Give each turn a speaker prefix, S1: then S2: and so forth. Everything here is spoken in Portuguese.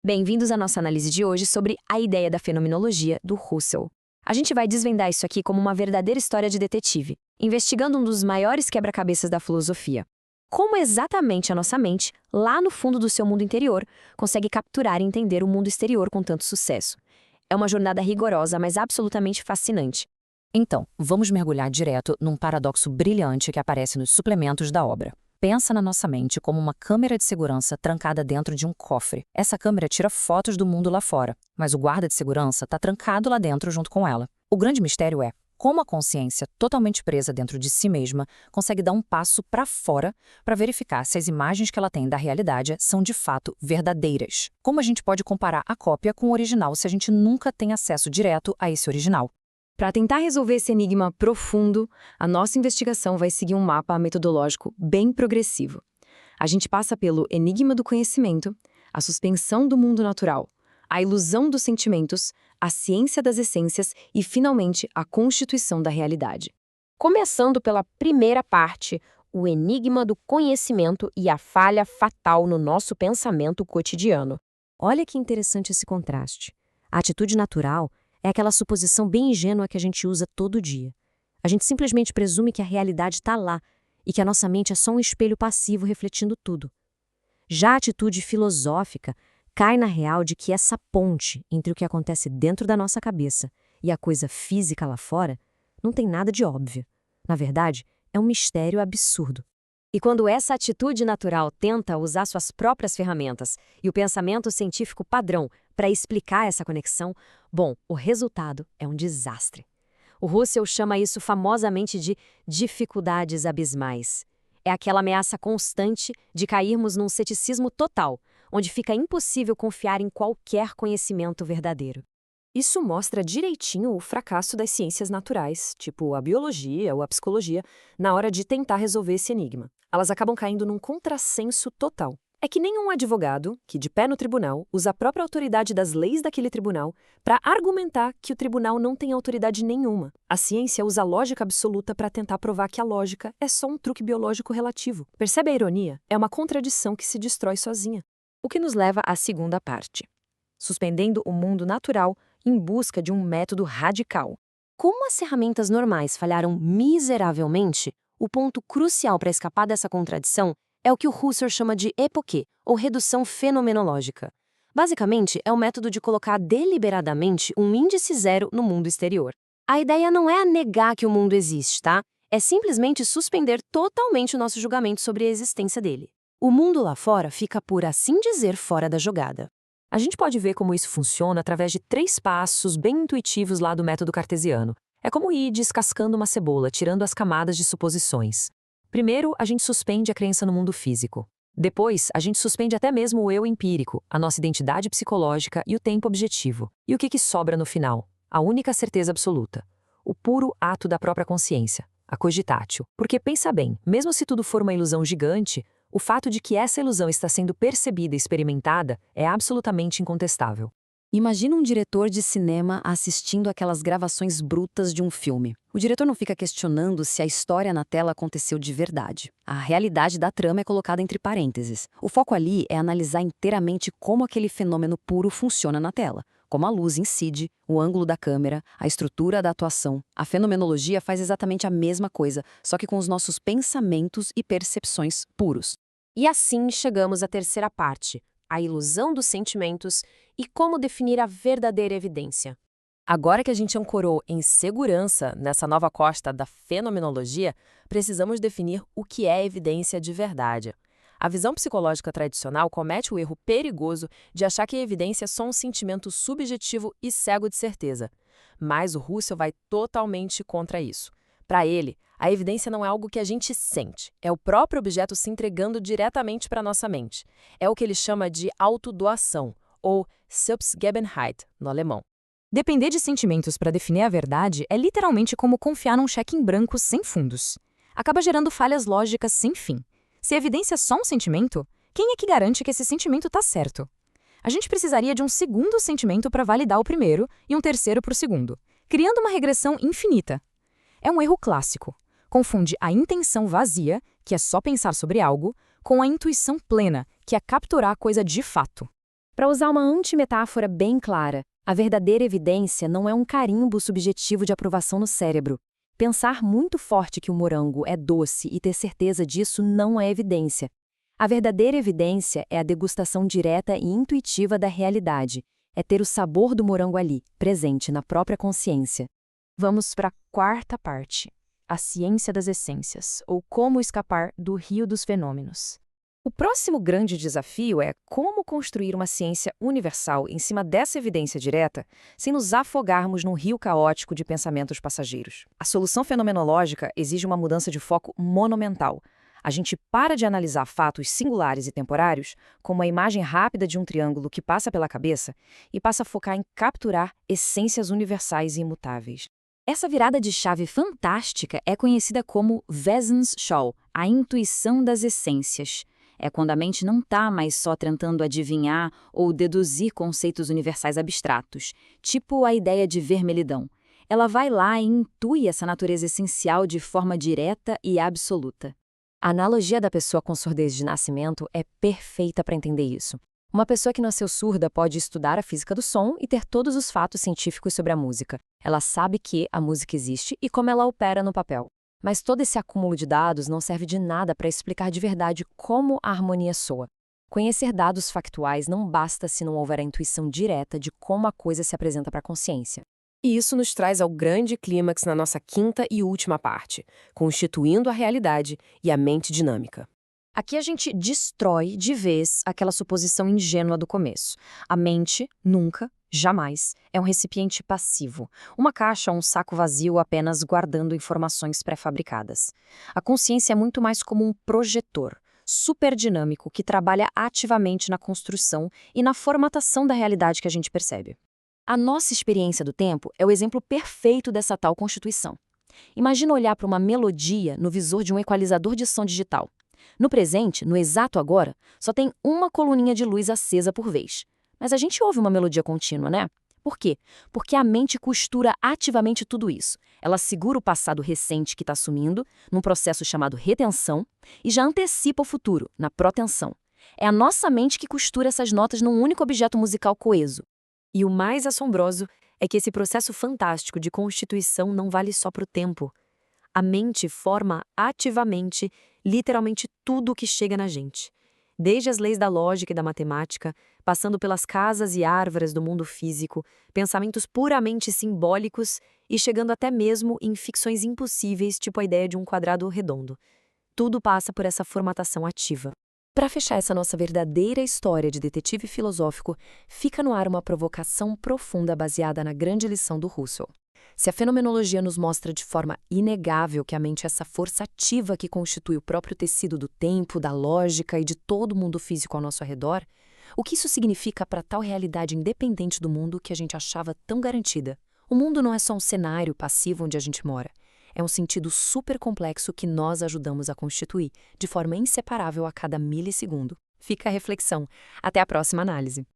S1: Bem-vindos à nossa análise de hoje sobre a ideia da fenomenologia do Husserl. A gente vai desvendar isso aqui como uma verdadeira história de detetive, investigando um dos maiores quebra-cabeças da filosofia. Como exatamente a nossa mente, lá no fundo do seu mundo interior, consegue capturar e entender o mundo exterior com tanto sucesso. É uma jornada rigorosa, mas absolutamente fascinante.
S2: Então, vamos mergulhar direto num paradoxo brilhante que aparece nos suplementos da obra. Pensa na nossa mente como uma câmera de segurança trancada dentro de um cofre. Essa câmera tira fotos do mundo lá fora, mas o guarda de segurança está trancado lá dentro junto com ela. O grande mistério é como a consciência, totalmente presa dentro de si mesma, consegue dar um passo para fora para verificar se as imagens que ela tem da realidade são de fato verdadeiras. Como a gente pode comparar a cópia com o original se a gente nunca tem acesso direto a esse original?
S1: Para tentar resolver esse enigma profundo, a nossa investigação vai seguir um mapa metodológico bem progressivo. A gente passa pelo enigma do conhecimento, a suspensão do mundo natural, a ilusão dos sentimentos, a ciência das essências e, finalmente, a constituição da realidade.
S3: Começando pela primeira parte, o enigma do conhecimento e a falha fatal no nosso pensamento cotidiano.
S4: Olha que interessante esse contraste. A atitude natural é aquela suposição bem ingênua que a gente usa todo dia. A gente simplesmente presume que a realidade está lá e que a nossa mente é só um espelho passivo refletindo tudo. Já a atitude filosófica cai na real de que essa ponte entre o que acontece dentro da nossa cabeça e a coisa física lá fora não tem nada de óbvio. Na verdade, é um mistério absurdo.
S1: E quando essa atitude natural tenta usar suas próprias ferramentas e o pensamento científico padrão para explicar essa conexão, bom, o resultado é um desastre. O Husserl chama isso famosamente de dificuldades abismais. É aquela ameaça constante de cairmos num ceticismo total, onde fica impossível confiar em qualquer conhecimento verdadeiro. Isso mostra direitinho o fracasso das ciências naturais, tipo a biologia ou a psicologia, na hora de tentar resolver esse enigma. Elas acabam caindo num contrassenso total. É que nenhum advogado, que de pé no tribunal, usa a própria autoridade das leis daquele tribunal para argumentar que o tribunal não tem autoridade nenhuma. A ciência usa a lógica absoluta para tentar provar que a lógica é só um truque biológico relativo. Percebe a ironia? É uma contradição que se destrói sozinha. O que nos leva à segunda parte. Suspendendo o mundo natural em busca de um método radical.
S4: Como as ferramentas normais falharam miseravelmente, o ponto crucial para escapar dessa contradição é o que o Husserl chama de epoquê, ou redução fenomenológica. Basicamente, é o método de colocar deliberadamente um índice zero no mundo exterior. A ideia não é negar que o mundo existe, tá? É simplesmente suspender totalmente o nosso julgamento sobre a existência dele. O mundo lá fora fica, por assim dizer, fora da jogada.
S2: A gente pode ver como isso funciona através de 3 passos bem intuitivos lá do método cartesiano. É como ir descascando uma cebola, tirando as camadas de suposições. Primeiro, a gente suspende a crença no mundo físico. Depois, a gente suspende até mesmo o eu empírico, a nossa identidade psicológica e o tempo objetivo. E o que sobra no final? A única certeza absoluta. O puro ato da própria consciência, a cogitatio. Porque pensa bem, mesmo se tudo for uma ilusão gigante, o fato de que essa ilusão está sendo percebida e experimentada é absolutamente incontestável.
S4: Imagina um diretor de cinema assistindo aquelas gravações brutas de um filme. O diretor não fica questionando se a história na tela aconteceu de verdade. A realidade da trama é colocada entre parênteses. O foco ali é analisar inteiramente como aquele fenômeno puro funciona na tela. Como a luz incide, o ângulo da câmera, a estrutura da atuação. A fenomenologia faz exatamente a mesma coisa, só que com os nossos pensamentos e percepções puros.
S3: E assim chegamos à terceira parte, a ilusão dos sentimentos e como definir a verdadeira evidência.
S2: Agora que a gente ancorou em segurança nessa nova costa da fenomenologia, precisamos definir o que é evidência de verdade. A visão psicológica tradicional comete o erro perigoso de achar que a evidência é só um sentimento subjetivo e cego de certeza. Mas o Husserl vai totalmente contra isso. Para ele, a evidência não é algo que a gente sente, é o próprio objeto se entregando diretamente para a nossa mente. É o que ele chama de autodoação, ou Selbstgebenheit, no alemão.
S5: Depender de sentimentos para definir a verdade é literalmente como confiar num cheque em branco sem fundos. Acaba gerando falhas lógicas sem fim. Se a evidência é só um sentimento, quem é que garante que esse sentimento está certo? A gente precisaria de um segundo sentimento para validar o primeiro e um terceiro para o segundo, criando uma regressão infinita. É um erro clássico. Confunde a intenção vazia, que é só pensar sobre algo, com a intuição plena, que é capturar a coisa de fato.
S3: Para usar uma antimetáfora bem clara, a verdadeira evidência não é um carimbo subjetivo de aprovação no cérebro. Pensar muito forte que o morango é doce e ter certeza disso não é evidência. A verdadeira evidência é a degustação direta e intuitiva da realidade. É ter o sabor do morango ali, presente na própria consciência.
S5: Vamos para a quarta parte, a ciência das essências, ou como escapar do rio dos fenômenos.
S3: O próximo grande desafio é como construir uma ciência universal em cima dessa evidência direta, sem nos afogarmos num rio caótico de pensamentos passageiros. A solução fenomenológica exige uma mudança de foco monumental. A gente para de analisar fatos singulares e temporários, como a imagem rápida de um triângulo que passa pela cabeça, e passa a focar em capturar essências universais e imutáveis.
S5: Essa virada de chave fantástica é conhecida como Wesensschau, a intuição das essências. É quando a mente não está mais só tentando adivinhar ou deduzir conceitos universais abstratos, tipo a ideia de vermelhidão. Ela vai lá e intui essa natureza essencial de forma direta e absoluta.
S3: A analogia da pessoa com surdez de nascimento é perfeita para entender isso. Uma pessoa que nasceu surda pode estudar a física do som e ter todos os fatos científicos sobre a música. Ela sabe que a música existe e como ela opera no papel. Mas todo esse acúmulo de dados não serve de nada para explicar de verdade como a harmonia soa. Conhecer dados factuais não basta se não houver a intuição direta de como a coisa se apresenta para a consciência. E isso nos traz ao grande clímax na nossa quinta e última parte, constituindo a realidade e a mente dinâmica.
S5: Aqui a gente destrói de vez aquela suposição ingênua do começo. A mente, nunca, jamais, é um recipiente passivo, uma caixa ou um saco vazio apenas guardando informações pré-fabricadas. A consciência é muito mais como um projetor, super dinâmico, que trabalha ativamente na construção e na formatação da realidade que a gente percebe. A nossa experiência do tempo é o exemplo perfeito dessa tal constituição. Imagina olhar para uma melodia no visor de um equalizador de som digital. No presente, no exato agora, só tem uma coluninha de luz acesa por vez. Mas a gente ouve uma melodia contínua, né? Por quê? Porque a mente costura ativamente tudo isso. Ela segura o passado recente que está sumindo, num processo chamado retenção, e já antecipa o futuro, na protenção. É a nossa mente que costura essas notas num único objeto musical coeso. E o mais assombroso é que esse processo fantástico de constituição não vale só para o tempo. A mente forma ativamente, literalmente tudo o que chega na gente. Desde as leis da lógica e da matemática, passando pelas casas e árvores do mundo físico, pensamentos puramente simbólicos e chegando até mesmo em ficções impossíveis, tipo a ideia de um quadrado redondo. Tudo passa por essa formatação ativa. Para fechar essa nossa verdadeira história de detetive filosófico, fica no ar uma provocação profunda baseada na grande lição do Husserl. Se a fenomenologia nos mostra de forma inegável que a mente é essa força ativa que constitui o próprio tecido do tempo, da lógica e de todo o mundo físico ao nosso redor, o que isso significa para tal realidade independente do mundo que a gente achava tão garantida? O mundo não é só um cenário passivo onde a gente mora. É um sentido super complexo que nós ajudamos a constituir, de forma inseparável a cada milissegundo. Fica a reflexão. Até a próxima análise.